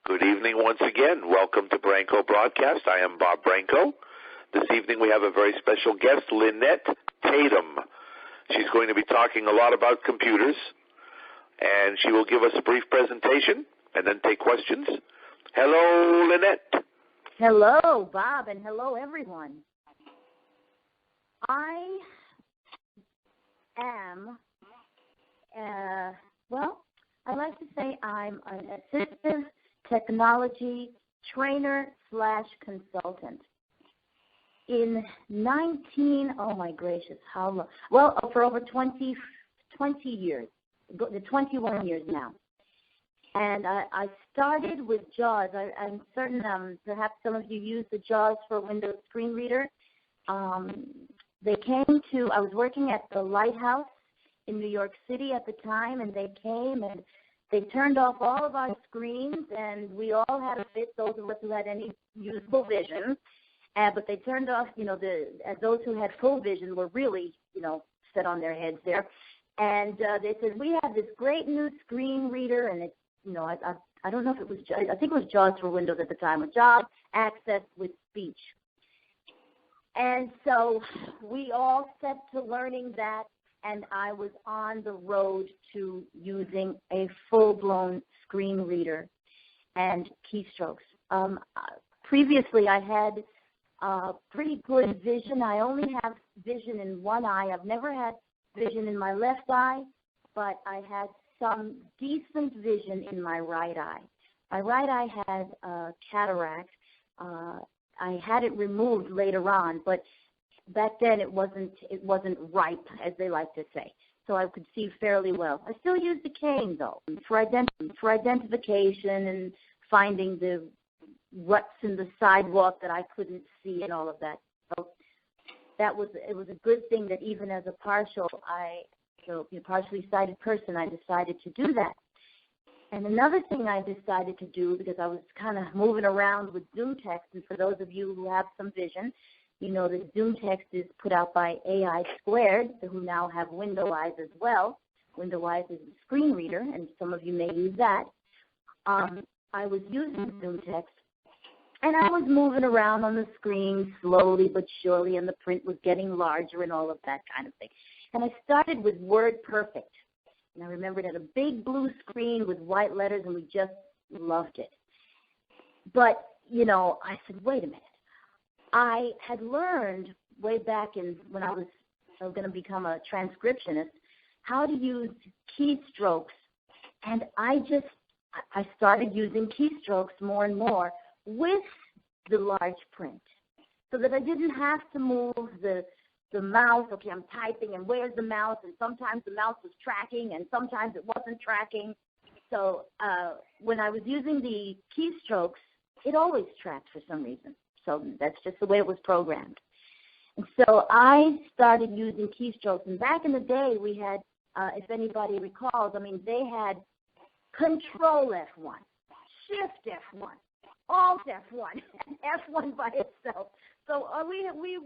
Good evening once again. Welcome to Branco Broadcast. I am Bob Branco. This evening we have a very special guest, Lynnette Tatum. She's going to be talking a lot about computers, and she will give us a brief presentation and then take questions. Hello, Lynnette. Hello, Bob, and hello, everyone. I am, I like to say I'm an assistive technology trainer / consultant. In how long? Well, for over 20 years, 21 years now. And I started with JAWS. I'm certain perhaps some of you use the JAWS for Windows screen reader. I was working at the Lighthouse in New York City at the time, and they came and they turned off all of our screens, and we all had a fit, those of us who had any usable vision. But they turned off, those who had full vision were really, set on their heads there. And they said, we have this great new screen reader, and it's, I don't know if it was, I think it was JAWS for Windows at the time, with JAWS Access with Speech. And so we all set to learning that, and I was on the road to using a full-blown screen reader and keystrokes. Previously, I had pretty good vision. I only have vision in one eye. I've never had vision in my left eye, but I had some decent vision in my right eye. My right eye had cataract. I had it removed later on, but back then it wasn't ripe, as they like to say. So I could see fairly well. I still use the cane though for identification and finding the ruts in the sidewalk that I couldn't see and all of that. So it was a good thing that even as a partially sighted person, I decided to do that. And another thing I decided to do, because I was kind of moving around with ZoomText, and for those of you who have some vision, you know that ZoomText is put out by AI Squared, who now have Window Eyes as well. Window Eyes is a screen reader, and some of you may use that. I was using ZoomText, and I was moving around on the screen slowly but surely, and the print was getting larger and all of that kind of thing. And I started with WordPerfect. And I remembered it had a big blue screen with white letters, and we just loved it. But, I said, wait a minute. I had learned way back when I was going to become a transcriptionist how to use keystrokes. And I started using keystrokes more and more with the large print so that I didn't have to move the mouse. Okay, I'm typing, and where's the mouse? And sometimes the mouse was tracking, and sometimes it wasn't tracking. So when I was using the keystrokes, it always tracked for some reason. So that's just the way it was programmed. And so I started using keystrokes. And back in the day, we had, if anybody recalls, they had Control F1, Shift F1, Alt F1, and F1 by itself. So we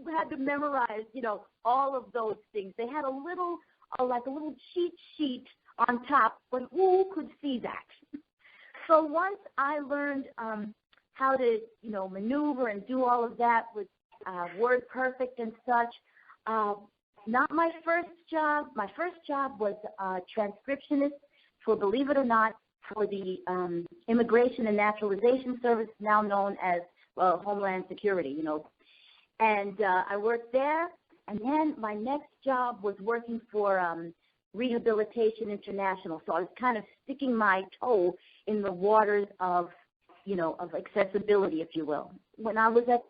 had to memorize, all of those things. They had a little cheat sheet on top, but who could see that? So once I learned how to, maneuver and do all of that with WordPerfect and such, not my first job. My first job was transcriptionist for, believe it or not, for the Immigration and Naturalization Service, now known as Homeland Security, And I worked there, and then my next job was working for Rehabilitation International. So I was kind of sticking my toe in the waters of accessibility, if you will. When I was at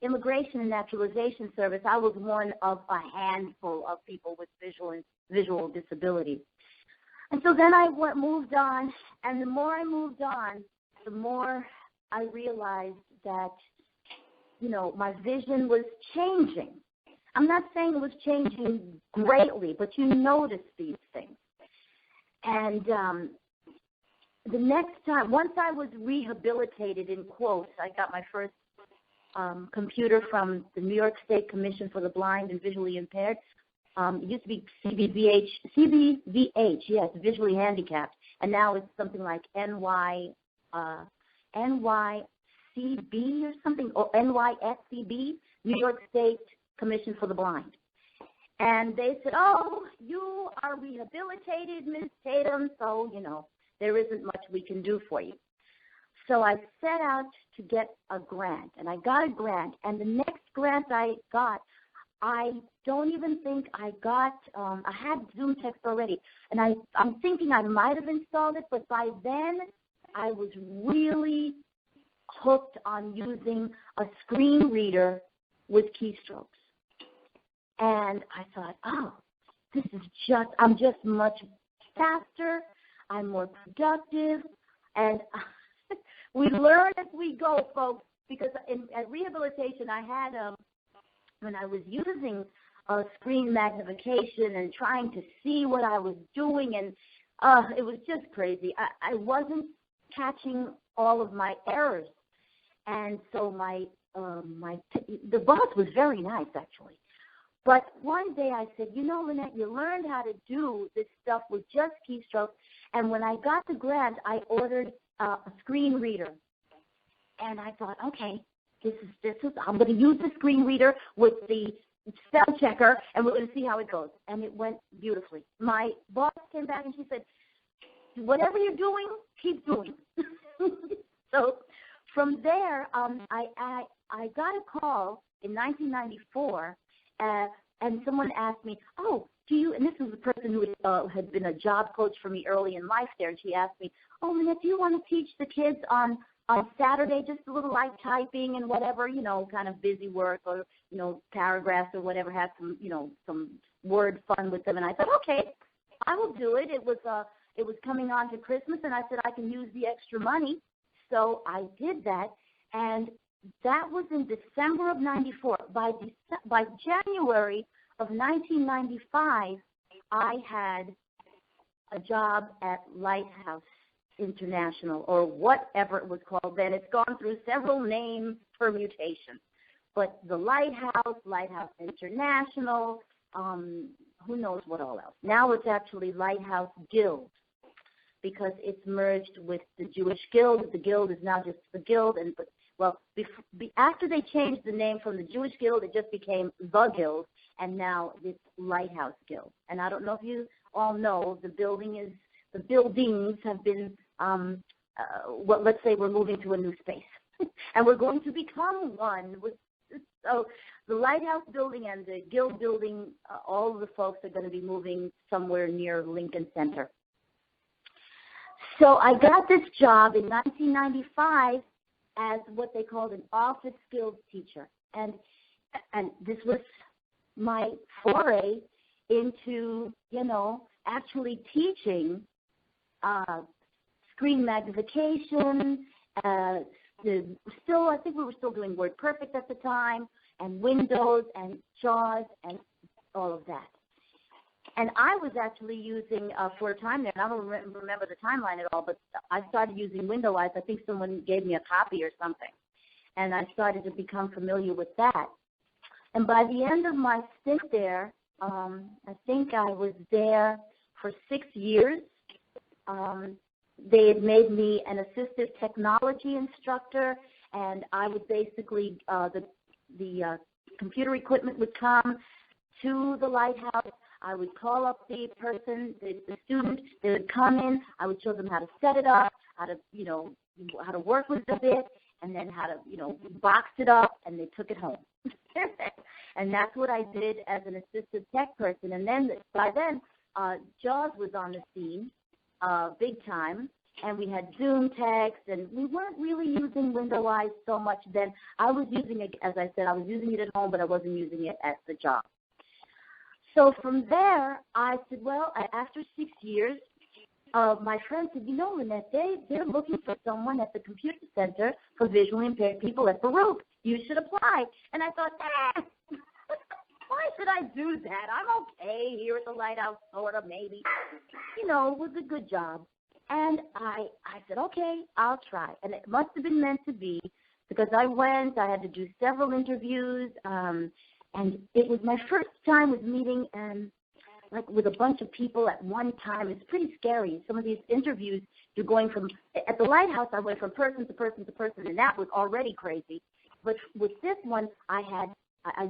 Immigration and Naturalization Service, I was one of a handful of people with visual disabilities. And so then I moved on, and the more I moved on, the more I realized that my vision was changing. I'm not saying it was changing greatly, but you notice these things. And the next time, once I was rehabilitated, in quotes, I got my first computer from the New York State Commission for the Blind and Visually Impaired. It used to be CBVH, yes, visually handicapped, and now it's something like NYVH, NYCB or something, or NYSCB, New York State Commission for the Blind. And they said, oh, you are rehabilitated, Ms. Tatum, so, there isn't much we can do for you. So I set out to get a grant, and I got a grant. And the next grant I got, I don't even think I got, I had ZoomText already. And I'm thinking I might have installed it, but by then I was really hooked on using a screen reader with keystrokes. And I thought, oh, I'm just much faster, I'm more productive, and we learn as we go, folks, because at rehabilitation I had, when I was using screen magnification and trying to see what I was doing, and it was just crazy. I wasn't catching all of my errors, and so the boss was very nice, actually. But one day I said, Lynnette, you learned how to do this stuff with just keystrokes. And when I got the grant, I ordered a screen reader. And I thought, okay, I'm going to use the screen reader with the spell checker, and we're going to see how it goes. And it went beautifully. My boss came back and she said, whatever you're doing, keep doing. So from there, I got a call in 1994. And someone asked me, and this was a person who had been a job coach for me early in life there, and she asked me, Lynnette, do you want to teach the kids on Saturday, just a little light typing and whatever, kind of busy work or, paragraphs or whatever, have some, some word fun with them. And I thought, okay, I will do it. It was coming on to Christmas, and I said I can use the extra money. So I did that, and that was in December of 94. By January of 1995, I had a job at Lighthouse International, or whatever it was called then. It's gone through several name permutations. But the Lighthouse International, who knows what all else. Now it's actually Lighthouse Guild, because it's merged with the Jewish Guild. The Guild is now just the Guild, after they changed the name from the Jewish Guild, it just became the Guild, and now it's Lighthouse Guild. And I don't know if you all know, the buildings have been, let's say we're moving to a new space, and we're going to become one. So the Lighthouse Building and the Guild Building, all of the folks are going to be moving somewhere near Lincoln Center. So I got this job in 1995 as what they called an office skills teacher. And this was my foray into, actually teaching screen magnification. I think we were still doing WordPerfect at the time, and Windows and JAWS and all of that. And I was actually using, for a time there, and I don't remember the timeline at all, but I started using Windows. I think someone gave me a copy or something. And I started to become familiar with that. And by the end of my stint there, I think I was there for 6 years. They had made me an assistive technology instructor, and I would basically, the computer equipment would come to the Lighthouse. I would call up the person, the student. They would come in. I would show them how to set it up, how to work with the bit, and then how to, box it up, and they took it home. And that's what I did as an assistive tech person. And then by then, JAWS was on the scene, big time, and we had ZoomText, and we weren't really using Windows so much then. I was using it, as I said, I was using it at home, but I wasn't using it at the job. So from there, I said, after 6 years, my friend said, Lynnette, they're looking for someone at the computer center for visually impaired people at Baruch. You should apply. And I thought, why should I do that? I'm okay here at the Lighthouse, sort of, maybe. It was a good job. And I said, okay, I'll try. And it must have been meant to be, because I went, I had to do several interviews, and it was my first time with meeting with a bunch of people at one time. It's pretty scary. Some of these interviews, You're going from, at the lighthouse, I went from person to person to person, and that was already crazy. But with this one, I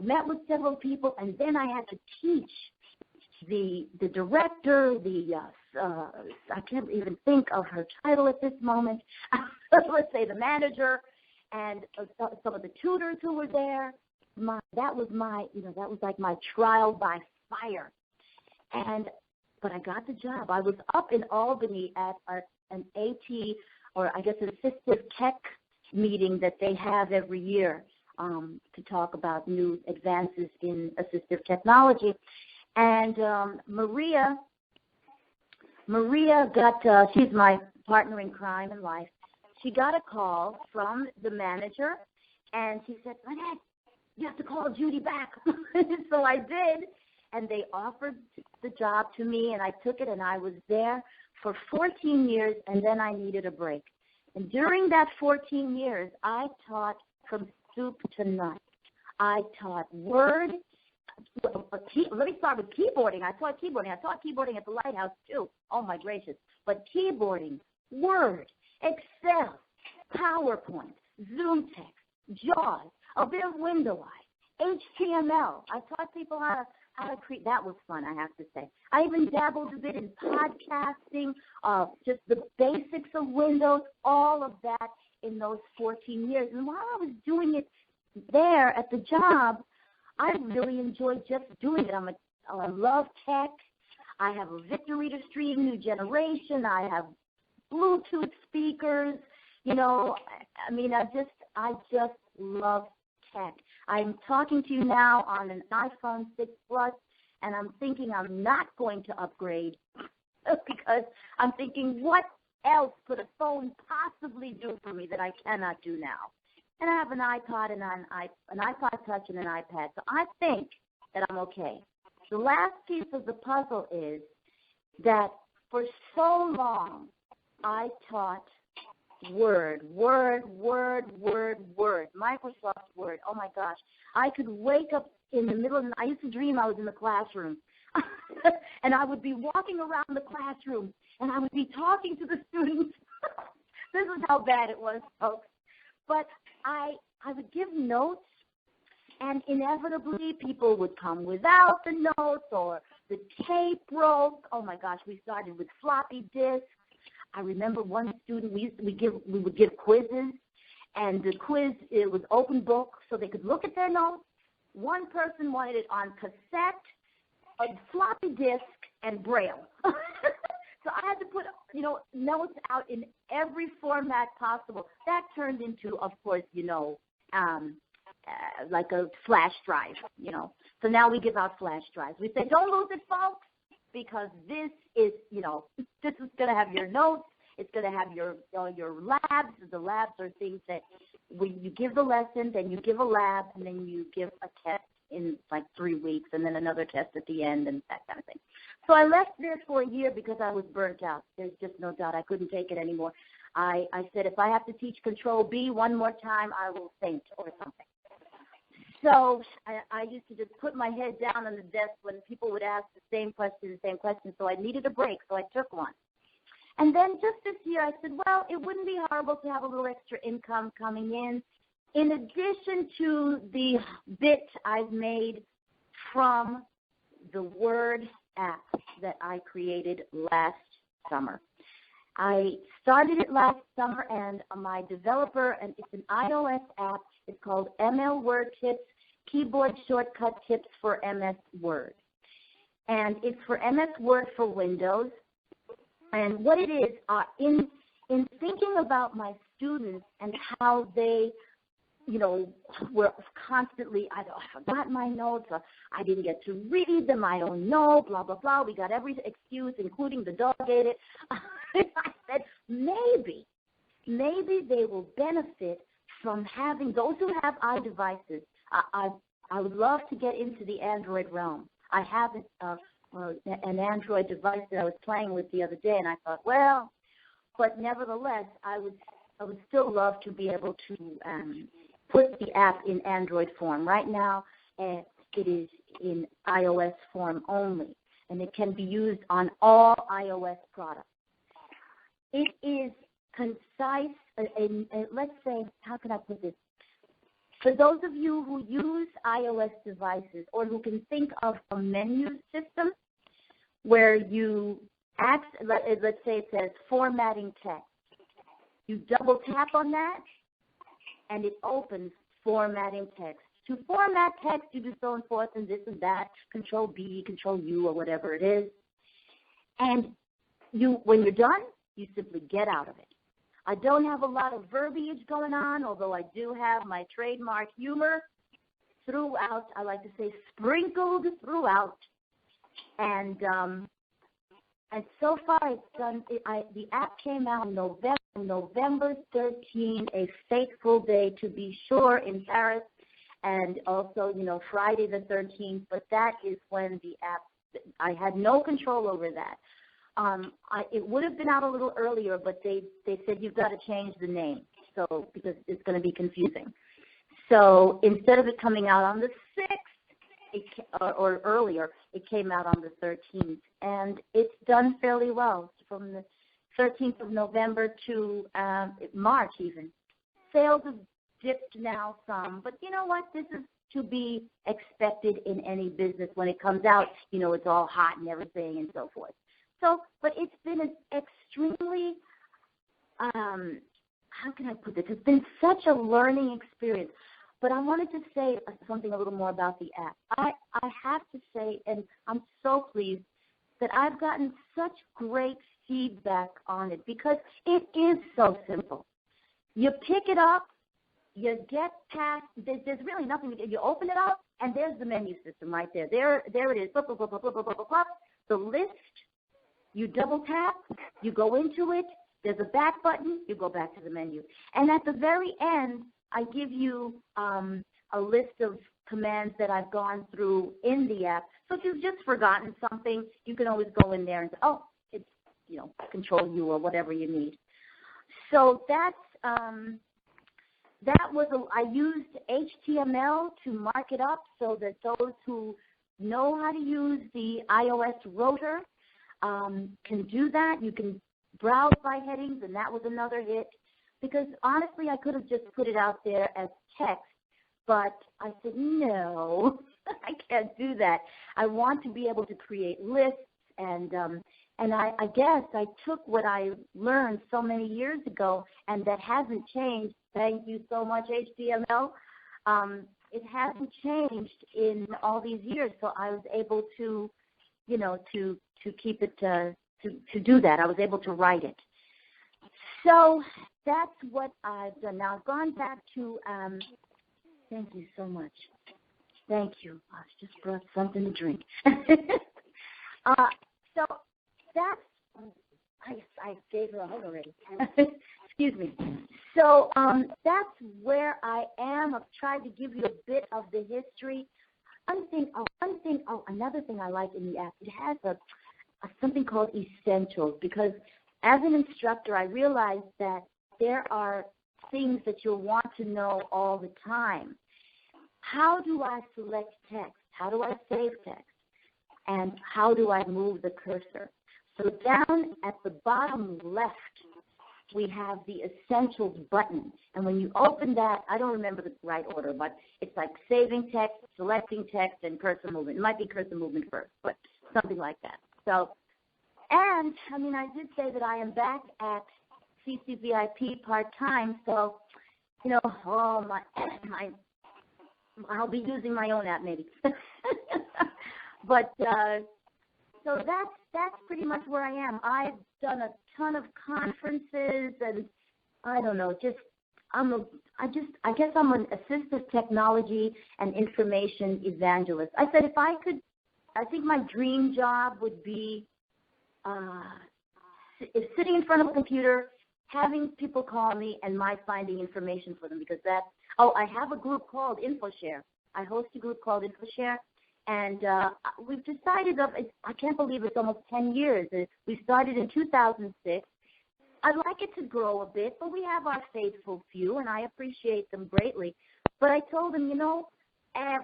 met with several people, and then I had to teach the director, I can't even think of her title at this moment. Let's say the manager, and some of the tutors who were there. That was like my trial by fire. But I got the job. I was up in Albany at an AT, or I guess an assistive tech meeting that they have every year to talk about new advances in assistive technology. And Maria got, she's my partner in crime in life. She got a call from the manager, and she said, Lynnette, you have to call Judy back. So I did, and they offered the job to me, and I took it, and I was there for 14 years, and then I needed a break. And during that 14 years, I taught from soup to nuts. I taught Word. Let me start with keyboarding. I taught keyboarding. I taught keyboarding at the Lighthouse, too. Oh, my gracious. But keyboarding, Word, Excel, PowerPoint, ZoomText, JAWS, a bit of window eye, HTML. I taught people how to create. That was fun, I have to say. I even dabbled a bit in podcasting, just the basics of Windows, all of that in those 14 years. And while I was doing it there at the job, I really enjoyed just doing it. I love tech. I have a Victor Reader Stream, new generation. I have Bluetooth speakers. You know, I mean, I just love tech. I'm talking to you now on an iPhone 6 Plus, and I'm thinking I'm not going to upgrade because I'm thinking, what else could a phone possibly do for me that I cannot do now? And I have an iPod and an iPod Touch and an iPad, so I think that I'm okay. The last piece of the puzzle is that for so long I taught Word, Microsoft Word. Oh, my gosh. I could wake up in the middle of the night. I used to dream I was in the classroom. And I would be walking around the classroom, and I would be talking to the students. This is how bad it was, folks. But I would give notes, and inevitably people would come without the notes, or the tape broke. Oh, my gosh. We started with floppy disks. I remember one student, we would give quizzes, and the quiz, it was open book, so they could look at their notes. One person wanted it on cassette, a floppy disk, and Braille. So I had to put, notes out in every format possible. That turned into, of course, like a flash drive, So now we give out flash drives. We say, don't lose it, folks, because this is, this is going to have your notes. It's going to have your labs. The labs are things that when you give the lesson, then you give a lab, and then you give a test in like 3 weeks, and then another test at the end, and that kind of thing. So I left this for a year because I was burnt out. There's just no doubt. I couldn't take it anymore. I said, if I have to teach Control B one more time, I will faint or something. So I used to just put my head down on the desk when people would ask the same question. So I needed a break, so I took one. And then just this year I said, well, it wouldn't be horrible to have a little extra income coming in addition to the bit I've made from the Word app that I created last summer. I started it last summer, and my developer, and it's an iOS app. It's called ML Word Tips, Keyboard Shortcut Tips for MS Word. And it's for MS Word for Windows. And what it is, in thinking about my students and how they, were constantly, I forgot my notes, or I didn't get to read them, I don't know, blah, blah, blah. We got every excuse, including the dog ate it. I said, maybe they will benefit from having those who have iDevices. I would love to get into the Android realm. I have an Android device that I was playing with the other day, and I thought, well, but nevertheless, I would still love to be able to put the app in Android form. Right now, it is in iOS form only, and it can be used on all iOS products. It is concise. Let's say, how can I put this? For those of you who use iOS devices or who can think of a menu system where you ask, let's say it says formatting text. You double tap on that, and it opens formatting text. To format text, you do so and forth and this and that, Control B, Control U, or whatever it is. And when you're done, you simply get out of it. I don't have a lot of verbiage going on, although I do have my trademark humor throughout. I like to say sprinkled throughout. And so far it's done. The app came out November 13, a fateful day to be sure in Paris, and also, Friday the 13th. But that is when the app, I had no control over that. It would have been out a little earlier, but they said you've got to change the name, because it's going to be confusing. So instead of it coming out on the 6th or earlier, it came out on the 13th, and it's done fairly well from the 13th of November to March even. Sales have dipped now some, but you know what? This is to be expected in any business. When it comes out, it's all hot and everything and so forth. So, but it's been an extremely, how can I put this? It's been such a learning experience. But I wanted to say something a little more about the app. I have to say, and I'm so pleased, that I've gotten such great feedback on it because it is so simple. You pick it up, you get past, there's really nothing. You open it up, and there's the menu system right there. There it is. Blah, blah, blah, blah, blah, blah, blah, blah. The list. You double tap, you go into it, there's a back button, you go back to the menu. And at the very end, I give you a list of commands that I've gone through in the app. So if you've just forgotten something, you can always go in there and say, oh, it's, Control U or whatever you need. So I used HTML to mark it up so that those who know how to use the iOS rotor can do that. You can browse by headings, and that was another hit. Because honestly, I could have just put it out there as text, but I said, no, I can't do that. I want to be able to create lists, and I guess I took what I learned so many years ago, and that hasn't changed. Thank you so much, HTML. It hasn't changed in all these years, so I was able to, to keep it, to do that. I was able to write it. So that's what I've done. Now, I've gone back to, thank you so much. Thank you. I just brought something to drink. So that's, I gave her a hug already. Excuse me. So that's where I am. I've tried to give you a bit of the history. Another thing I like in the app, it has something called essentials, because as an instructor, I realized that there are things that you'll want to know all the time. How do I select text? How do I save text? And how do I move the cursor? So down at the bottom left, we have the Essentials button. And when you open that, I don't remember the right order, but it's like saving text, selecting text, and cursor movement. It might be cursor movement first, but something like that. So, and, I did say that I am back at CCVIP part-time, so, I'll be using my own app maybe. But, so that's pretty much where I am. I've done a ton of conferences, and I don't know, I guess I'm an assistive technology and information evangelist. I said I think my dream job would be sitting in front of a computer, having people call me, and my finding information for them, because I have a group called InfoShare. I host a group called InfoShare, and we've decided, I can't believe it's almost 10 years. We started in 2006. I'd like it to grow a bit, but we have our faithful few, and I appreciate them greatly. But I told them,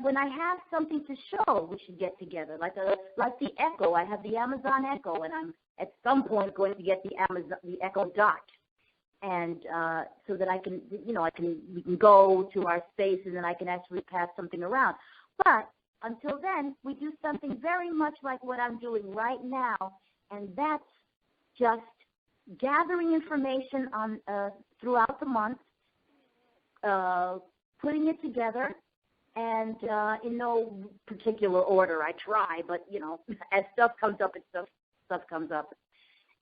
when I have something to show, we should get together. Like the Echo, I have the Amazon Echo, and I'm at some point going to get the Echo Dot, and so that I can, we can go to our space and then I can actually pass something around. But until then, we do something very much like what I'm doing right now, and that's just gathering information on throughout the month, putting it together, and in no particular order. I try, but, as stuff comes up, stuff comes up.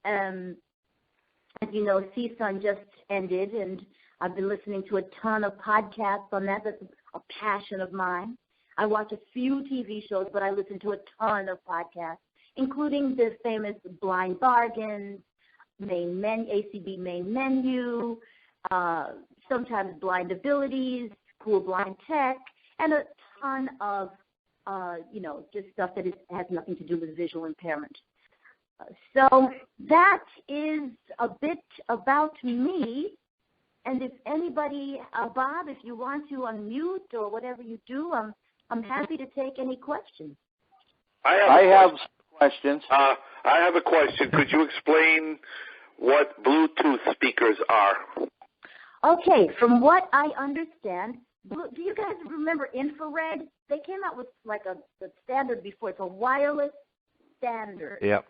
As you know, CSUN just ended, and I've been listening to a ton of podcasts on that. That's a passion of mine. I watch a few TV shows, but I listen to a ton of podcasts, including the famous Blind Bargains, ACB Main Menu, sometimes Blind Abilities, Cool Blind Tech, and a ton of, just stuff that has nothing to do with visual impairment. So that is a bit about me. And if anybody, Bob, if you want to unmute or whatever you do, I'm happy to take any questions. I have questions. I have a question. Could you explain what Bluetooth speakers are? Okay, from what I understand, do you guys remember infrared? They came out with like the standard before. It's a wireless standard. Yep.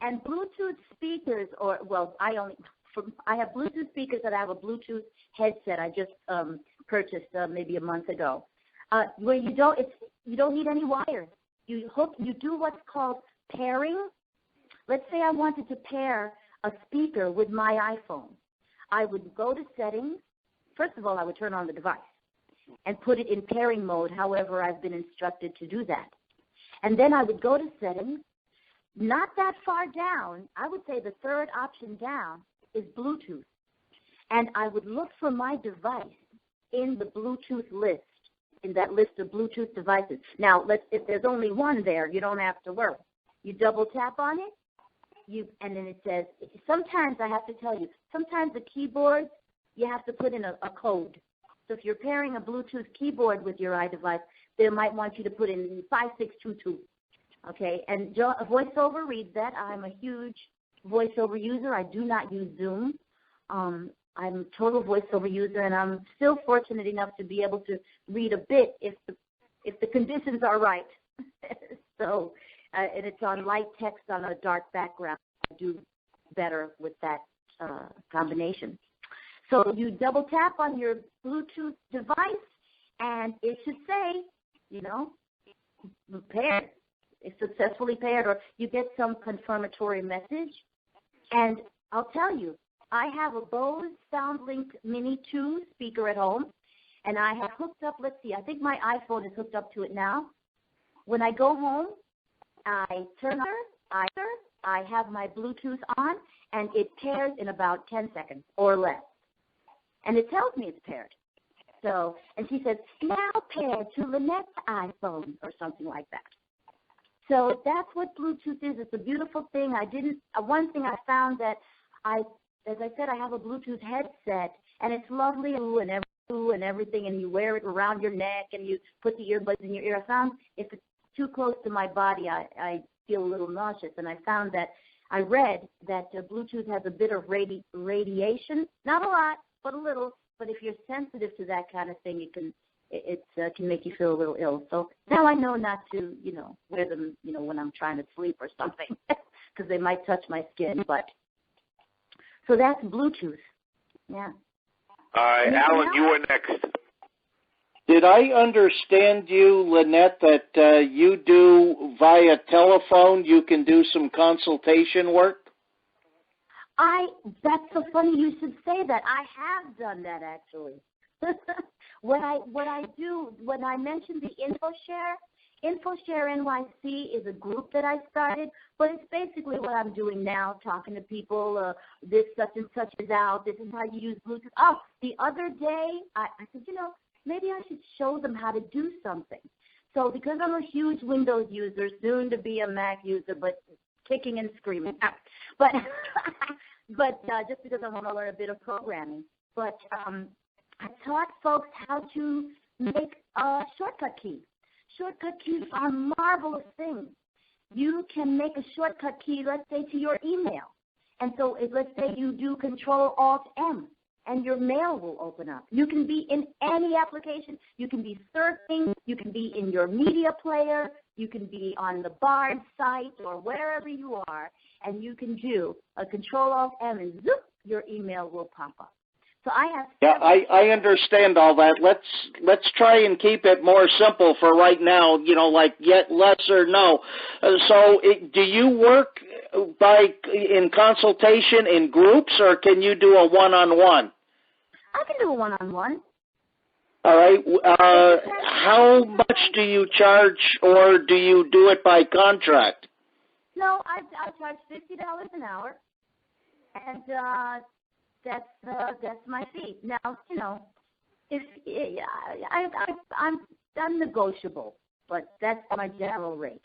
And Bluetooth speakers, I have Bluetooth speakers and I have a Bluetooth headset I just purchased maybe a month ago. Where you don't need any wires. You do what's called pairing. Let's say I wanted to pair a speaker with my iPhone. I would go to settings. First of all, I would turn on the device and put it in pairing mode, however I've been instructed to do that. And then I would go to settings. Not that far down, I would say the third option down is Bluetooth. And I would look for my device in the Bluetooth list, in that list of Bluetooth devices. Now, if there's only one there, you don't have to worry. You double tap on it, and then it says, sometimes I have to tell you, sometimes the keyboards, you have to put in a code. So if you're pairing a Bluetooth keyboard with your iDevice, they might want you to put in 5622. Okay, and VoiceOver reads that. I'm a huge VoiceOver user. I do not use Zoom. I'm a total VoiceOver user, and I'm still fortunate enough to be able to read a bit if the conditions are right. So, and it's on light text on a dark background. I do better with that combination. So you double tap on your Bluetooth device, and it should say, paired. It's successfully paired, or you get some confirmatory message. And I'll tell you, I have a Bose SoundLink Mini 2 speaker at home, and I have hooked up, let's see, I think my iPhone is hooked up to it now. When I go home, I turn on, I have my Bluetooth on, and it pairs in about 10 seconds or less. And it tells me it's paired. So, and she says, now paired to Lynnette's iPhone, or something like that. So that's what Bluetooth is. It's a beautiful thing. One thing I found that as I said, I have a Bluetooth headset, and it's lovely and everything, and you wear it around your neck, and you put the earbuds in your ear. I found if it's too close to my body, I feel a little nauseous, and I read that Bluetooth has a bit of radiation, not a lot, but a little. But if you're sensitive to that kind of thing, it can make you feel a little ill. So now I know not to, wear them, when I'm trying to sleep or something, because they might touch my skin. But so that's Bluetooth. Yeah. All right, Alan, you are next. Did I understand you, Lynnette, that you do via telephone, you can do some consultation work? That's so funny you should say that. I have done that, actually. What I do, when I mentioned the InfoShare NYC is a group that I started, but it's basically what I'm doing now, talking to people, this such and such is out, this is how you use Bluetooth. Oh, the other day, I said, maybe I should show them how to do something. So because I'm a huge Windows user, soon to be a Mac user, but kicking and screaming. But just because I want to learn a bit of programming. But I taught folks how to make a shortcut keys. Shortcut keys are marvelous things. you can make a shortcut key, let's say, to your email. And so let's say you do Control-Alt-M, and your mail will open up. You can be in any application. You can be surfing. You can be in your media player. You can be on the Bard site or wherever you are, and you can do a Control-Alt-M, and zoop, your email will pop up. So I have. Yeah, I understand all that. Let's try and keep it more simple for right now. Like yes, or no. Do you work in consultation in groups, or can you do a one-on-one? I can do a one-on-one. All right. How much do you charge, or do you do it by contract? No, I charge $50 an hour, and that's my fee. Now, I'm negotiable, but that's my general rate.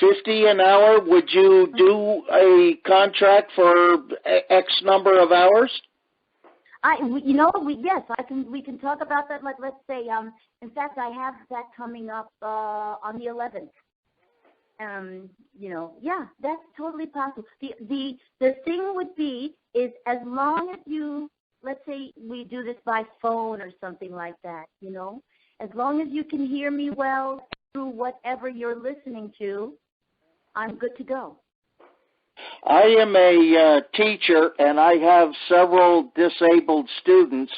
$50 an hour. Would you do a contract for X number of hours? Yes, we can talk about that. Like, let's say, in fact, I have that coming up on the 11th. Yeah, that's totally possible. The thing would be is as long as you, let's say we do this by phone or something like that, as long as you can hear me well through whatever you're listening to, I'm good to go. I am a teacher, and I have several disabled students,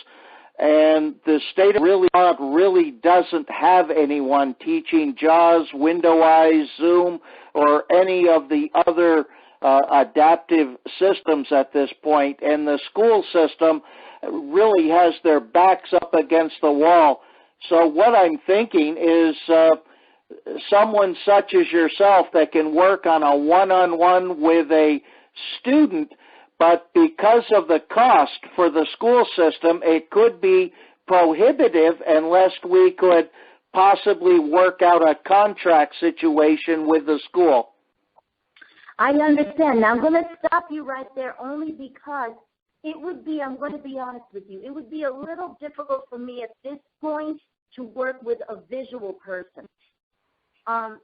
and the state of really doesn't have anyone teaching JAWS, Window Eyes, Zoom, or any of the other adaptive systems at this point, and the school system really has their backs up against the wall. So what I'm thinking is someone such as yourself that can work on a one-on-one with a student, but because of the cost for the school system, it could be prohibitive unless we could possibly work out a contract situation with the school. I understand. Now, I'm going to stop you right there only because it would be, I'm going to be honest with you, it would be a little difficult for me at this point to work with a visual person.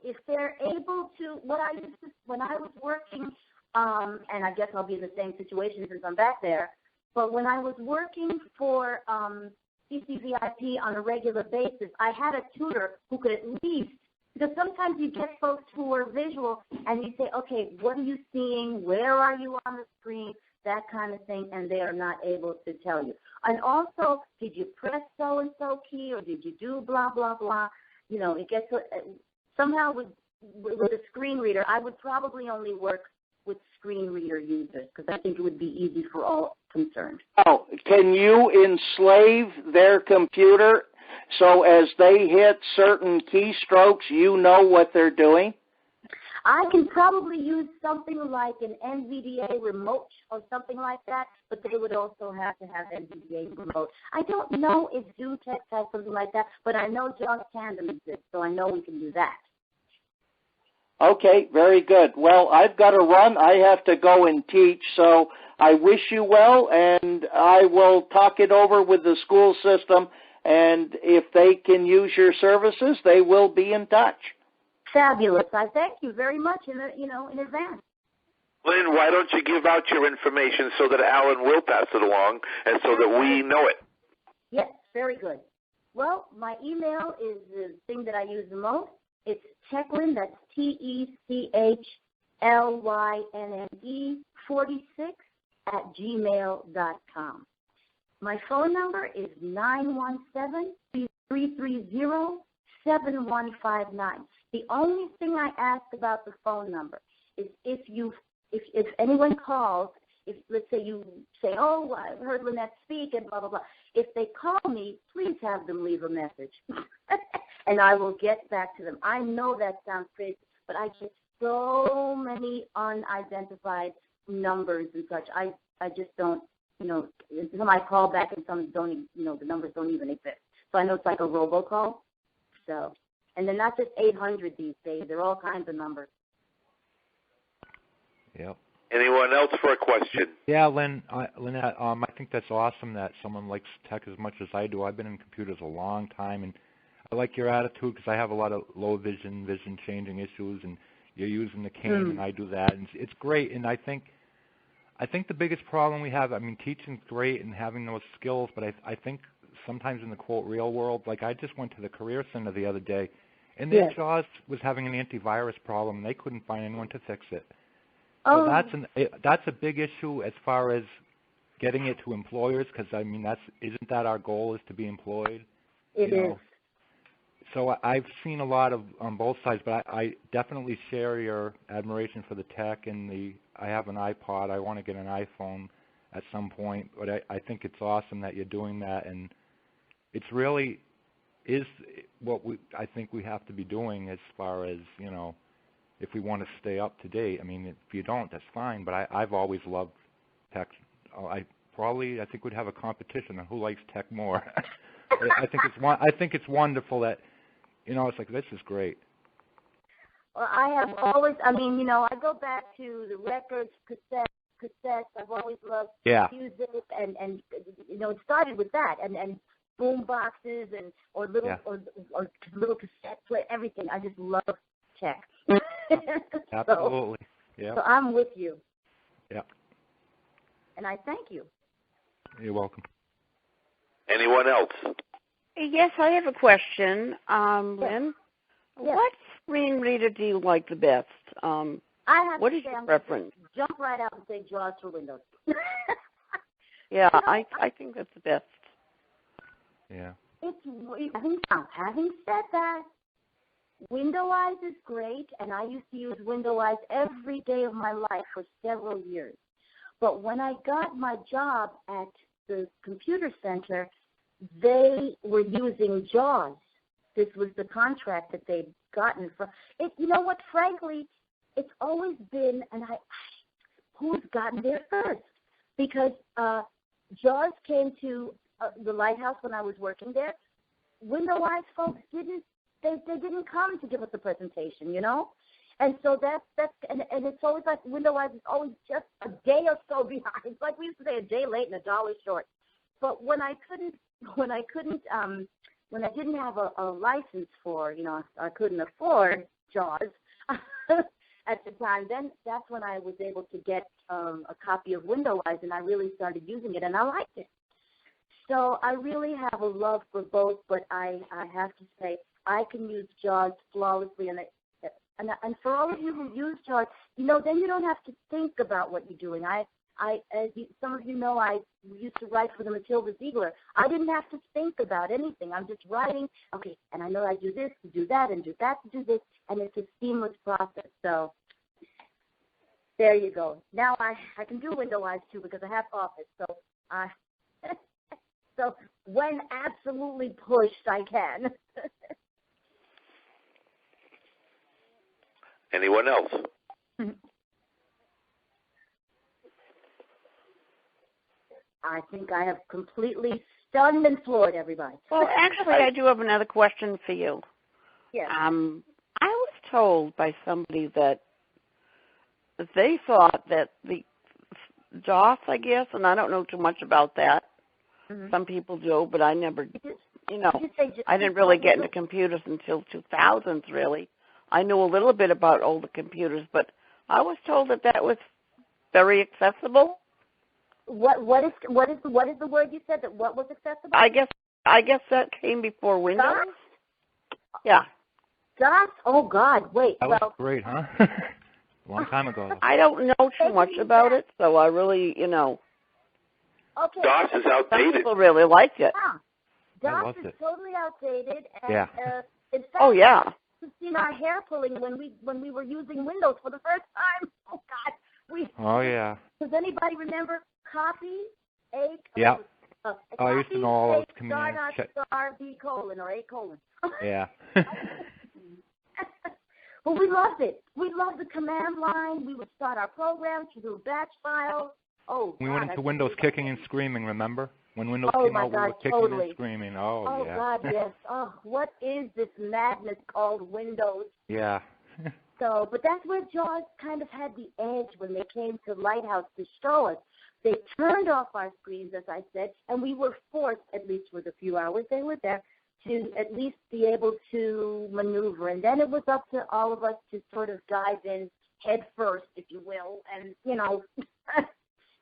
If they're able to, when I was working, and I guess I'll be in the same situation since I'm back there, but when I was working for CCVIP on a regular basis, I had a tutor who could at least, because sometimes you get folks who are visual and you say, okay, what are you seeing? Where are you on the screen? That kind of thing, and they are not able to tell you. And also, did you press so-and-so key, or did you do blah, blah, blah? It gets somehow with a screen reader, I would probably only work with screen reader users because I think it would be easy for all concerned. Oh, can you enslave their computer so as they hit certain keystrokes, you know what they're doing? I can probably use something like an NVDA remote or something like that, but they would also have to have NVDA remote. I don't know if ZoomText has something like that, but I know JAWS Tandem exists, so I know we can do that. Okay, very good. Well, I've got to run. I have to go and teach, so I wish you well, and I will talk it over with the school system, and if they can use your services, they will be in touch. Fabulous. I thank you very much in advance. Lynn, why don't you give out your information so that Alan will pass it along and so that we know it? Yes, very good. Well, my email is the thing that I use the most. It's Techlyn, that's TECHLYNNE 46 @gmail.com. My phone number is 917-330-7159. The only thing I ask about the phone number is if anyone calls, if let's say you say, oh, I heard Lynnette speak and blah, blah, blah. If they call me, please have them leave a message. And I will get back to them. I know that sounds crazy, but I get so many unidentified numbers and such. I just don't, some I call back and some don't, the numbers don't even exist. So I know it's like a robocall. So, and they're not just 800 these days. They're all kinds of numbers. Yep. Anyone else for a question? Yeah, Lynnette, I think that's awesome that someone likes tech as much as I do. I've been in computers a long time, and I like your attitude because I have a lot of low vision changing issues, and you're using the cane and I do that, and it's great. And I think the biggest problem we have, I mean, teaching's great and having those skills, but I think sometimes in the quote real world, like I just went to the Career Center the other day, and their JAWS was having an antivirus problem, and they couldn't find anyone to fix it. So that's a big issue as far as getting it to employers, because I mean isn't that our goal, is to be employed? It is. So I've seen a lot of on both sides, but I definitely share your admiration for the tech and I have an iPod. I want to get an iPhone at some point, but I think it's awesome that you're doing that, and it's really is what I think we have to be doing as far as, you know, if we want to stay up to date. I mean, if you don't, that's fine, but I've always loved tech. I think we'd have a competition on who likes tech more. I think it's wonderful that, you know, it's like, this is great. Well, I have always, I mean, you know, I go back to the records, cassettes. I've always loved music, and you know, it started with that, and boom boxes or little cassette play, everything. I just love tech. Absolutely. So I'm with you. Yeah. And I thank you. You're welcome. Anyone else? Yes, I have a question. Lynn, what screen reader do you like the best? What is your preference? Jump right out and say JAWS for Windows. Yeah, I think that's the best. Yeah. Having said that, Windows is great, and I used to use Windows every day of my life for several years. But when I got my job at the computer center, they were using JAWS. This was the contract that they'd gotten from it. You know what? Frankly, it's always been, and who's gotten there first? Because JAWS came to the Lighthouse when I was working there. Windows folks didn't come to give us a presentation, you know. And so that's it's always like Windows is always just a day or so behind. It's like we used to say, a day late and $1 short. But when I didn't have a license for, you know, I couldn't afford JAWS at the time, then that's when I was able to get a copy of Windows, and I really started using it, and I liked it. So I really have a love for both, but I have to say I can use JAWS flawlessly, and for all of you who use JAWS, you know, then you don't have to think about what you're doing. Some of you know, I used to write for the Matilda Ziegler. I didn't have to think about anything. I'm just writing, okay, and I know I do this to do that and do that to do this, and it's a seamless process. So there you go. Now I can do Windows too because I have Office. So so when absolutely pushed, I can. Anyone else? I think I have completely stunned and floored everybody. Well, actually, I do have another question for you. Yes. I was told by somebody that they thought that the JAWS, I guess, and I don't know too much about that. Mm-hmm. Some people do, but I never, you know, I didn't really get into computers until 2000s, really. I knew a little bit about older computers, but I was told that was very accessible. What is the word you said, that what was accessible? I guess that came before Windows. DOS? Yeah. DOS? Oh God, wait. That was great, huh? A long time ago. I don't know too much about it, so I really, you know. Okay. DOS is outdated. Some people really like it. Yeah. DOS is totally outdated. And, in fact, we've seen our hair pulling when we were using Windows for the first time. Oh God. Does anybody remember copy A? Yeah. I used to know all those commands. Star B colon or A colon. Yeah. But we loved it. We loved the command line. We would start our program through batch files. Oh, we went into Windows kicking and screaming, remember? When Windows came out, we were kicking and screaming. Oh, yeah. God, yes. Oh, what is this madness called Windows? Yeah. So, but that's where JAWS kind of had the edge when they came to Lighthouse to show us. They turned off our screens, as I said, and we were forced, at least for the few hours they were there, to at least be able to maneuver. And then it was up to all of us to sort of dive in head first, if you will, and,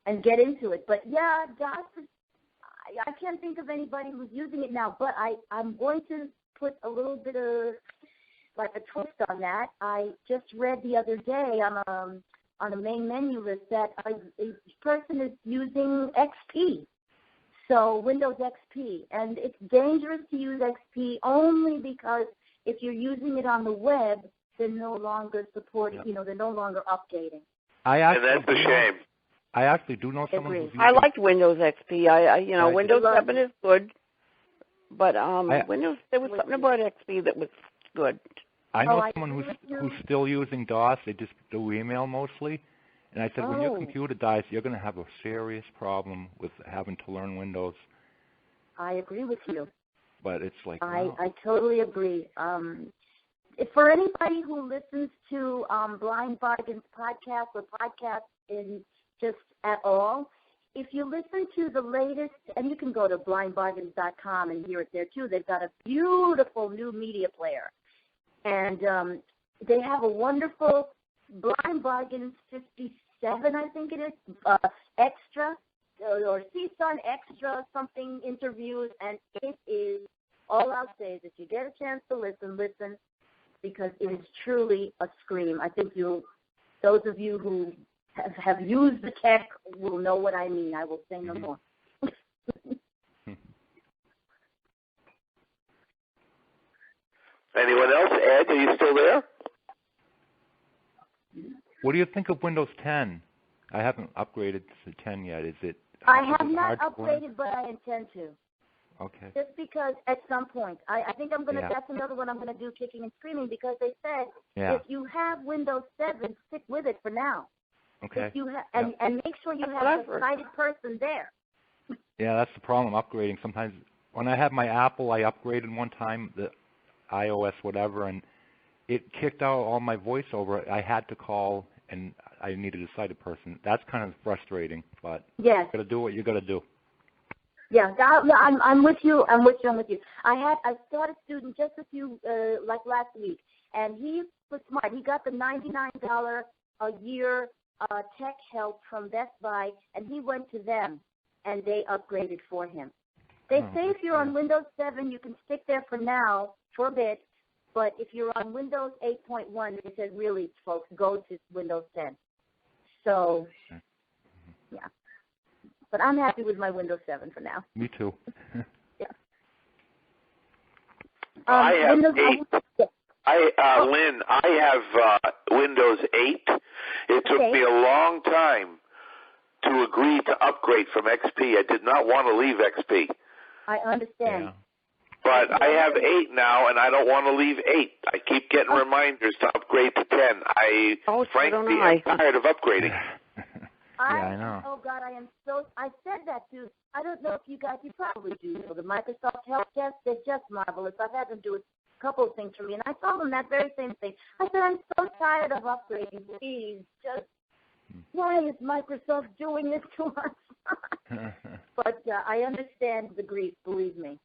and get into it. But, yeah, DOS is, I can't think of anybody who's using it now, but I'm going to put a little bit of, like a twist on that. I just read the other day on a main menu list that a person is using XP, so Windows XP, and it's dangerous to use XP only because if you're using it on the web, they're no longer supporting, they're no longer updating. And that's a shame. I actually do know someone who's using... I liked Windows XP. Windows 7 is good, but Windows, there was something about XP that was good. I know someone who's still using DOS. They just do email mostly. And I said, when your computer dies, you're going to have a serious problem with having to learn Windows. I agree with you. But it's like, I totally agree. For anybody who listens to Blind Bargains podcast or podcasts in just at all, if you listen to the latest, and you can go to blindbargains.com and hear it there too, they've got a beautiful new media player. And they have a wonderful Blind Bargains 57, I think it is, extra, or CSUN extra something interviews, and it is, all I'll say is if you get a chance to listen, because it is truly a scream. I think those of you who have used the tech will know what I mean. I will say no more. Anyone else? Ed, are you still there? What do you think of Windows 10? I haven't upgraded to 10 yet. I have not upgraded, but I intend to. Okay. Just because at some point, I think I'm going to, that's another one I'm going to do, kicking and screaming, because they said if you have Windows 7, stick with it for now. Okay. If you and make sure you have a sighted person there. Yeah, that's the problem, upgrading. Sometimes when I had my Apple, I upgraded one time, the iOS whatever, and it kicked out all my voiceover. I had to call, and I needed a sighted person. That's kind of frustrating, but you got to do what you got to do. Yeah, I'm with you. I'm with you. I taught a student just a few, like last week, and he was smart. He got the $99 a year tech help from Best Buy, and he went to them, and they upgraded for him. They say if you're on Windows 7, you can stick there for now, for a bit, but if you're on Windows 8.1, they said, really, folks, go to Windows 10. So, yeah. But I'm happy with my Windows 7 for now. Me too. Yeah. I have Windows 8. Lynn, I have Windows 8. It took me a long time to agree to upgrade from XP. I did not want to leave XP. I understand. Yeah. But I have 8 now, and I don't want to leave 8. I keep getting reminders to upgrade to 10. Frankly, I'm tired of upgrading. I know. Oh, God, I said that too. I don't know if you probably do know the Microsoft Help Desk. They're just marvelous. I've had them do a couple of things for me, and I told them that very same thing. I said, I'm so tired of upgrading. Please, just, why is Microsoft doing this to us? But I understand the grief, believe me.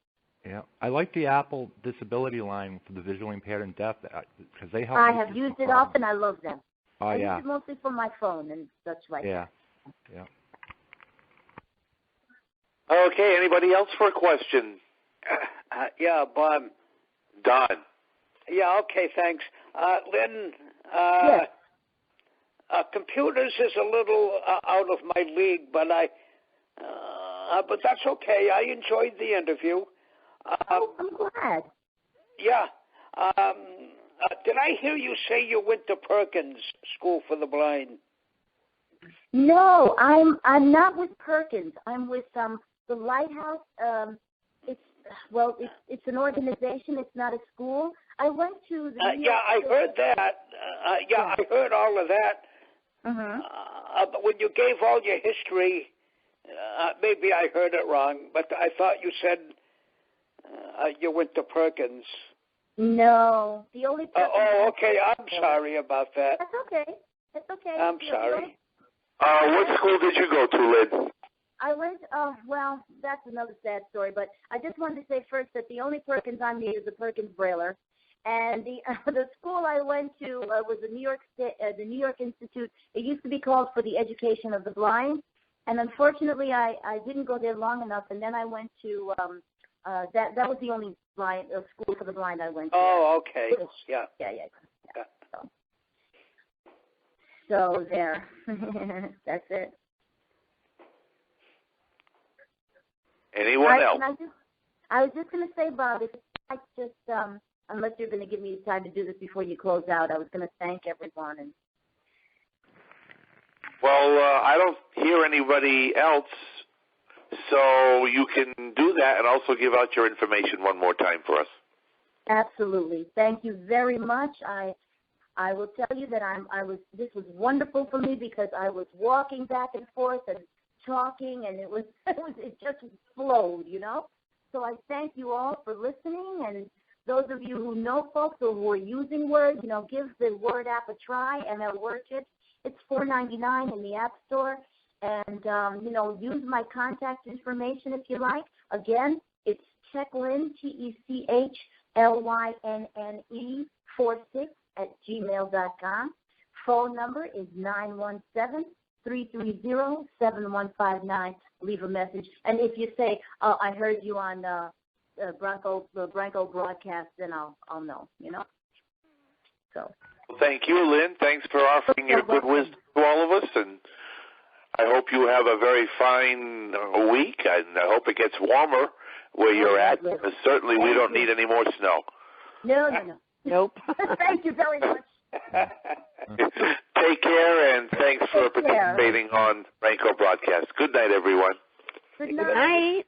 Yeah, I like the Apple disability line for the visually impaired and deaf because they help. I have used it often. I love them. I use it mostly for my phone and such like that. Yeah. Okay, anybody else for a question? Yeah, Bob. Don. Yeah, okay, thanks. Lynn, yes. Computers is a little out of my league, but but that's okay. I enjoyed the interview. I'm glad. Yeah. Did I hear you say you went to Perkins School for the Blind? No, I'm not with Perkins. I'm with the Lighthouse. It's an organization. It's not a school. I went to the. I heard that. I heard all of that. Mm-hmm. But when you gave all your history, maybe I heard it wrong. But I thought you said you went to Perkins. No, the only. Okay. I'm sorry about that. That's okay. That's okay. I'm sorry. What school did you go to, Lynn? I went, well, that's another sad story, but I just wanted to say first that the only Perkins I need is a Perkins Brailer. And the school I went to was the New York Institute. It used to be called for the Education of the Blind. And unfortunately, I didn't go there long enough, and then I went to, that was the only school for the blind I went to. Oh, okay. Yeah. So there. That's it. Anyone else? I was just going to say, Bob, if I just, unless you're going to give me time to do this before you close out, I was going to thank everyone. And well, I don't hear anybody else, so you can do that and also give out your information one more time for us. Absolutely. Thank you very much. I will tell you that this was wonderful for me because I was walking back and forth and talking, and it just flowed, you know. So I thank you all for listening, and those of you who know folks or who are using words, you know, give the Word app a try, ML Word Kit. It's $4.99 in the App Store, and you know, use my contact information if you like. Again, it's Techlynne, TECHLYNNE 46@gmail.com. Phone number is 917-330-7159. Leave a message, and if you say, "Oh, I heard you on the Branco broadcast," then I'll know, you know. So. Well, thank you, Lynn. Thanks for offering your good wisdom to all of us, and I hope you have a very fine week, and I hope it gets warmer where you're at. Certainly, we don't need any more snow. No. Nope. Thank you very much. Take care, and thanks for participating on Branco Broadcast. Good night, everyone. Good night.